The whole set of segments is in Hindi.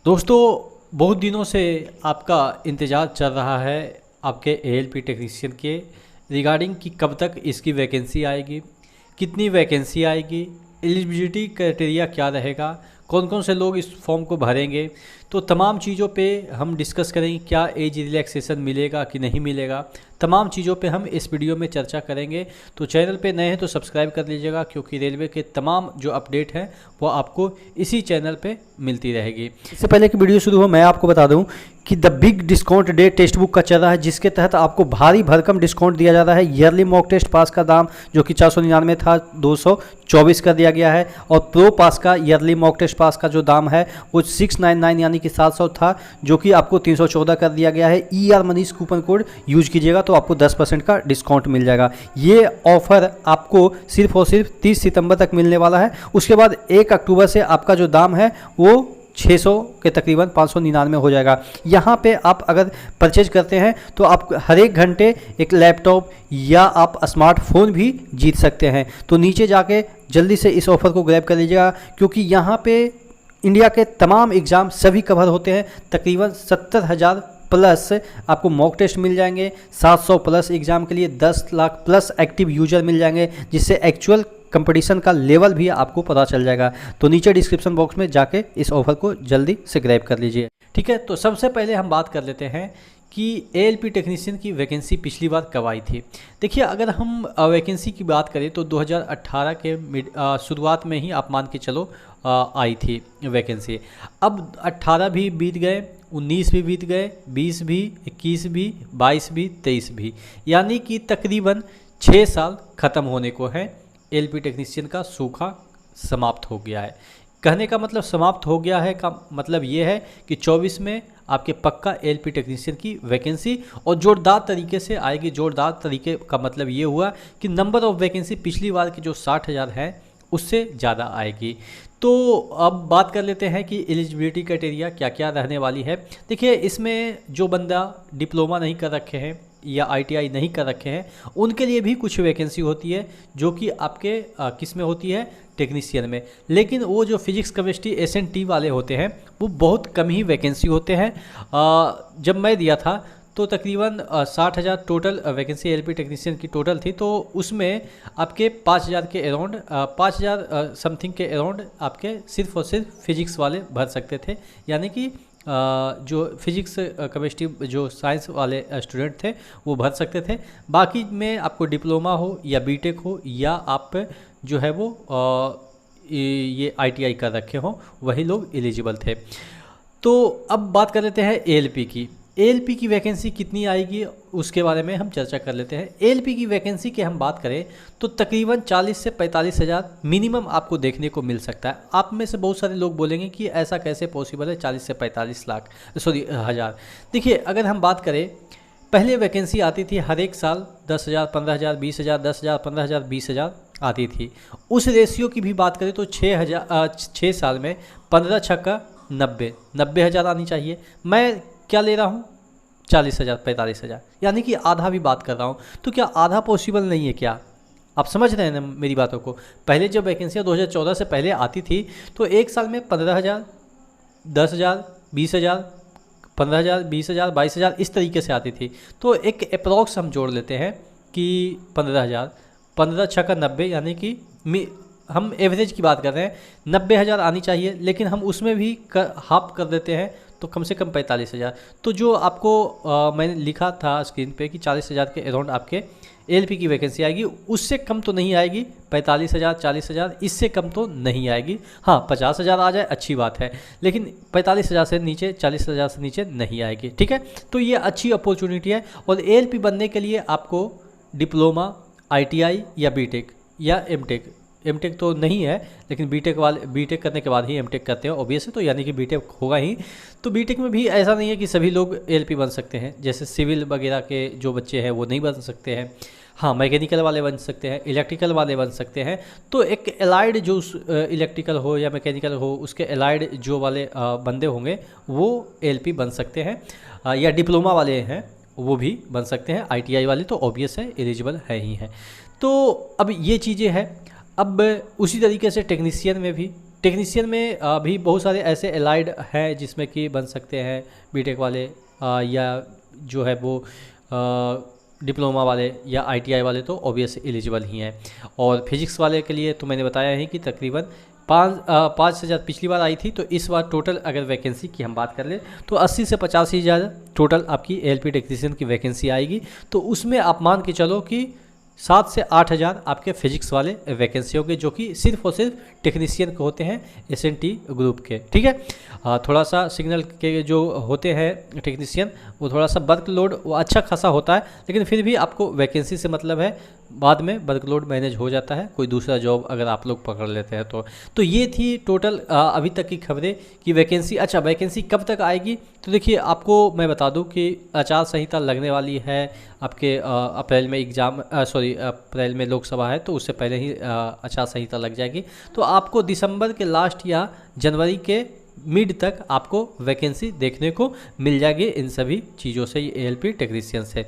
दोस्तों, बहुत दिनों से आपका इंतज़ार चल रहा है आपके एएलपी टेक्नीशियन के रिगार्डिंग कि कब तक इसकी वैकेंसी आएगी, कितनी वैकेंसी आएगी, एलिजिबिलिटी क्राइटेरिया क्या रहेगा, कौन कौन से लोग इस फॉर्म को भरेंगे। तो तमाम चीज़ों पे हम डिस्कस करेंगे, क्या एज रिलैक्सेशन मिलेगा कि नहीं मिलेगा। तमाम चीज़ों पे हम इस वीडियो में चर्चा करेंगे। तो चैनल पे नए हैं तो सब्सक्राइब कर लीजिएगा, क्योंकि रेलवे के तमाम जो अपडेट हैं वो आपको इसी चैनल पे मिलती रहेगी। इससे पहले कि वीडियो शुरू हो, मैं आपको बता दूं कि the big discount day text book का चल रहा है, जिसके तहत आपको भारी भरकम डिस्काउंट दिया जा रहा है। ईयरली मॉक टेस्ट पास का दाम जो कि 499 था 224 कर दिया गया है, और प्रो पास का ईयरली मॉक टेस्ट पास का जो दाम है वो 699 यानी कि 700 था, जो कि आपको 314 कर दिया गया है। ER Manish coupon code use कीजिएगा तो आपको 10% का डिस्काउंट मिल जाएगा। ये ऑफर आपको सिर्फ और सिर्फ 30 सितंबर तक मिलने वाला है। उसके बाद 1 अक्टूबर से आपका जो दाम है वो 600 के तकरीबन 599 हो जाएगा। यहाँ पे आप अगर परचेज करते हैं तो आप हर एक घंटे एक लैपटॉप या आप स्मार्टफोन भी जीत सकते हैं। तो नीचे जाके जल्दी से इस ऑफ़र को ग्रैब कर लीजिएगा, क्योंकि यहाँ पे इंडिया के तमाम एग्ज़ाम सभी कवर होते हैं। तकरीबन 70,000 प्लस आपको मॉक टेस्ट मिल जाएंगे। 700 प्लस एग्ज़ाम के लिए 10 लाख प्लस एक्टिव यूजर मिल जाएंगे, जिससे एक्चुअल कंपटीशन का लेवल भी आपको पता चल जाएगा। तो नीचे डिस्क्रिप्शन बॉक्स में जाके इस ऑफर को जल्दी से ग्रैब कर लीजिए। ठीक है, तो सबसे पहले हम बात कर लेते हैं कि एएलपी टेक्नीशियन की वैकेंसी पिछली बार कब आई थी। देखिए, अगर हम वैकेंसी की बात करें तो 2018 के शुरुआत में ही आप मान के चलो आई थी वैकेंसी। अब 18 भी बीत गए, 19 भी बीत गए, 20 भी, 21 भी, 22 भी, 23 भी, यानी कि तकरीबन 6 साल ख़त्म होने को है। एएलपी टेक्नीशियन का सूखा समाप्त हो गया है। कहने का मतलब समाप्त हो गया है का मतलब ये है कि 24 में आपके पक्का एएलपी टेक्नीशियन की वैकेंसी और जोरदार तरीके से आएगी। जोरदार तरीके का मतलब ये हुआ कि नंबर ऑफ़ वैकेंसी पिछली बार की जो 60,000 है उससे ज़्यादा आएगी। तो अब बात कर लेते हैं कि एलिजिबिलिटी क्राइटेरिया क्या क्या रहने वाली है। देखिए, इसमें जो बंदा डिप्लोमा नहीं कर रखे हैं या ITI नहीं कर रखे हैं उनके लिए भी कुछ वैकेंसी होती है, जो कि आपके किस में होती है, टेक्नीशियन में। लेकिन वो जो फिजिक्स केमिस्ट्री SNT वाले होते हैं वो बहुत कम ही वैकेंसी होते हैं। जब मैं दिया था तो तकरीबन 60,000 टोटल वैकेंसी एएलपी टेक्नीशियन की टोटल थी। तो उसमें आपके 5,000 के अराउंड 5,000 समथिंग के अराउंड आपके सिर्फ और सिर्फ फिजिक्स वाले भर सकते थे, यानी कि जो फिजिक्स केमिस्ट्री जो साइंस वाले स्टूडेंट थे वो भर सकते थे। बाकी में आपको डिप्लोमा हो या बीटेक हो या आप जो है वो ये ITI कर रखे हों, वही लोग एलिजिबल थे। तो अब बात कर लेते हैं एएलपी की। एएलपी की वैकेंसी कितनी आएगी उसके बारे में हम चर्चा कर लेते हैं। एएलपी की वैकेंसी की हम बात करें तो तकरीबन 40 से 45,000 मिनिमम आपको देखने को मिल सकता है। आप में से बहुत सारे लोग बोलेंगे कि ऐसा कैसे पॉसिबल है 40 से 45 लाख हज़ार। देखिए, अगर हम बात करें, पहले वैकेंसी आती थी हर एक साल 10,000, 15,000, 20,000, 10,000, 15,000, 20,000 आती थी। उस रेशियो की भी बात करें तो 6 साल में 15 छक्का 90,000 आनी चाहिए। मैं क्या ले रहा हूँ, 40,000, 45,000, यानी कि आधा भी बात कर रहा हूँ। तो क्या आधा पॉसिबल नहीं है क्या? आप समझ रहे हैं ना मेरी बातों को। पहले जब वैकेंसियाँ 2014 से पहले आती थी तो एक साल में 15,000, 10,000, 20,000, 15,000, 20,000, 22,000 इस तरीके से आती थी। तो एक अप्रॉक्स हम जोड़ लेते हैं कि 15,000, 15 छक्का 90, यानी कि हम एवरेज की बात कर रहे हैं, 90,000 आनी चाहिए। लेकिन हम उसमें भी हाफ कर देते हैं तो कम से कम 45,000। तो जो आपको मैंने लिखा था स्क्रीन पे कि 40,000 के अराउंड आपके एएलपी की वैकेंसी आएगी, उससे कम तो नहीं आएगी। 45,000, 40,000 इससे कम तो नहीं आएगी। हाँ, 50,000 आ जाए अच्छी बात है, लेकिन 45,000 से नीचे, 40,000 से नीचे नहीं आएगी। ठीक है, तो ये अच्छी अपॉर्चुनिटी है। और एएलपी बनने के लिए आपको डिप्लोमा, ITI या बीटेक या एमटेक तो नहीं है, लेकिन बीटेक करने के बाद ही एमटेक करते हैं ऑब्वियस है, तो यानी कि बीटेक होगा ही। तो बीटेक में भी ऐसा नहीं है कि सभी लोग एएलपी बन सकते हैं। जैसे सिविल वगैरह के जो बच्चे हैं वो नहीं बन सकते हैं। हाँ, मैकेनिकल वाले बन सकते हैं, इलेक्ट्रिकल वाले बन सकते हैं। तो एक एलाइड जो इलेक्ट्रिकल हो या मैकेनिकल हो, उसके एलाइड जो वाले बंदे होंगे वो एएलपी बन सकते हैं। या डिप्लोमा वाले हैं वो भी बन सकते हैं। ITI वाले तो ऑब्वियस है, एलिजिबल है ही है। तो अब ये चीज़ें हैं। अब उसी तरीके से टेक्नीशियन में भी टेक्नीशियन में भी बहुत सारे ऐसे एलाइड हैं जिसमें कि बन सकते हैं बीटेक वाले, या जो है वो डिप्लोमा वाले या आईटीआई वाले, तो ऑब्वियस एलिजिबल ही हैं। और फिजिक्स वाले के लिए तो मैंने बताया है कि तकरीबन 5,000 पिछली बार आई थी, तो इस बार टोटल अगर वैकेंसी की हम बात कर ले तो 80 से 85,000 टोटल आपकी एएलपी टेक्नीशियन की वैकेंसी आएगी। तो उसमें आप मान के चलो कि 7 से 8,000 आपके फिजिक्स वाले वैकेंसी होंगे, जो कि सिर्फ और सिर्फ टेक्नीशियन के होते हैं एसएनटी ग्रुप के। ठीक है, थोड़ा सा सिग्नल के जो होते हैं टेक्नीशियन वो थोड़ा सा वर्कलोड वो अच्छा खासा होता है, लेकिन फिर भी आपको वैकेंसी से मतलब है, बाद में वर्कलोड मैनेज हो जाता है कोई दूसरा जॉब अगर आप लोग पकड़ लेते हैं तो ये थी टोटल अभी तक की खबरें कि वैकेंसी। अच्छा, वैकेंसी कब तक आएगी? तो देखिए, आपको मैं बता दूं कि आचार संहिता लगने वाली है आपके अप्रैल में अप्रैल में लोकसभा है, तो उससे पहले ही आचार संहिता लग जाएगी। तो आपको दिसंबर के लास्ट या जनवरी के मिड तक आपको वैकेंसी देखने को मिल जाएगी इन सभी चीज़ों से, ये एएलपी टेक्नीशियन से।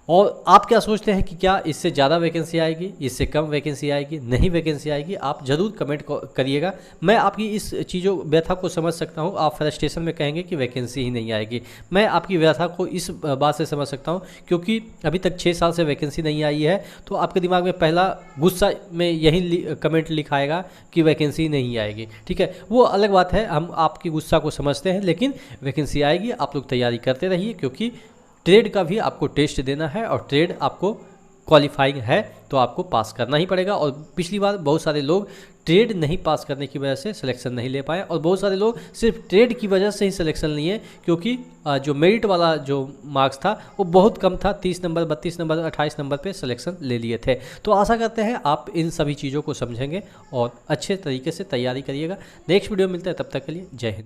और आप क्या सोचते हैं कि क्या इससे ज़्यादा वैकेंसी आएगी, इससे कम वैकेंसी आएगी, नहीं वैकेंसी आएगी? आप ज़रूर कमेंट करिएगा। मैं आपकी इस चीज़ों व्यथा को समझ सकता हूँ। आप फ्रस्ट्रेशन में कहेंगे कि वैकेंसी ही नहीं आएगी। मैं आपकी व्यथा को इस बात से समझ सकता हूँ, क्योंकि अभी तक 6 साल से वैकेंसी नहीं आई है, तो आपके दिमाग में पहला गुस्सा में यही कमेंट लिखाएगा कि वैकेंसी नहीं आएगी। ठीक है, वो अलग बात है, हम आपकी गुस्सा को समझते हैं, लेकिन वैकेंसी आएगी। आप लोग तैयारी करते रहिए, क्योंकि ट्रेड का भी आपको टेस्ट देना है, और ट्रेड आपको क्वालिफाइंग है तो आपको पास करना ही पड़ेगा। और पिछली बार बहुत सारे लोग ट्रेड नहीं पास करने की वजह से सिलेक्शन नहीं ले पाए, और बहुत सारे लोग सिर्फ ट्रेड की वजह से ही सिलेक्शन लिए, क्योंकि जो मेरिट वाला जो मार्क्स था वो बहुत कम था, 30 नंबर, 32 नंबर, 28 नंबर पे सिलेक्शन ले लिए थे। तो आशा करते हैं आप इन सभी चीज़ों को समझेंगे और अच्छे तरीके से तैयारी करिएगा। नेक्स्ट वीडियो मिलता है, तब तक के लिए जय हिंद।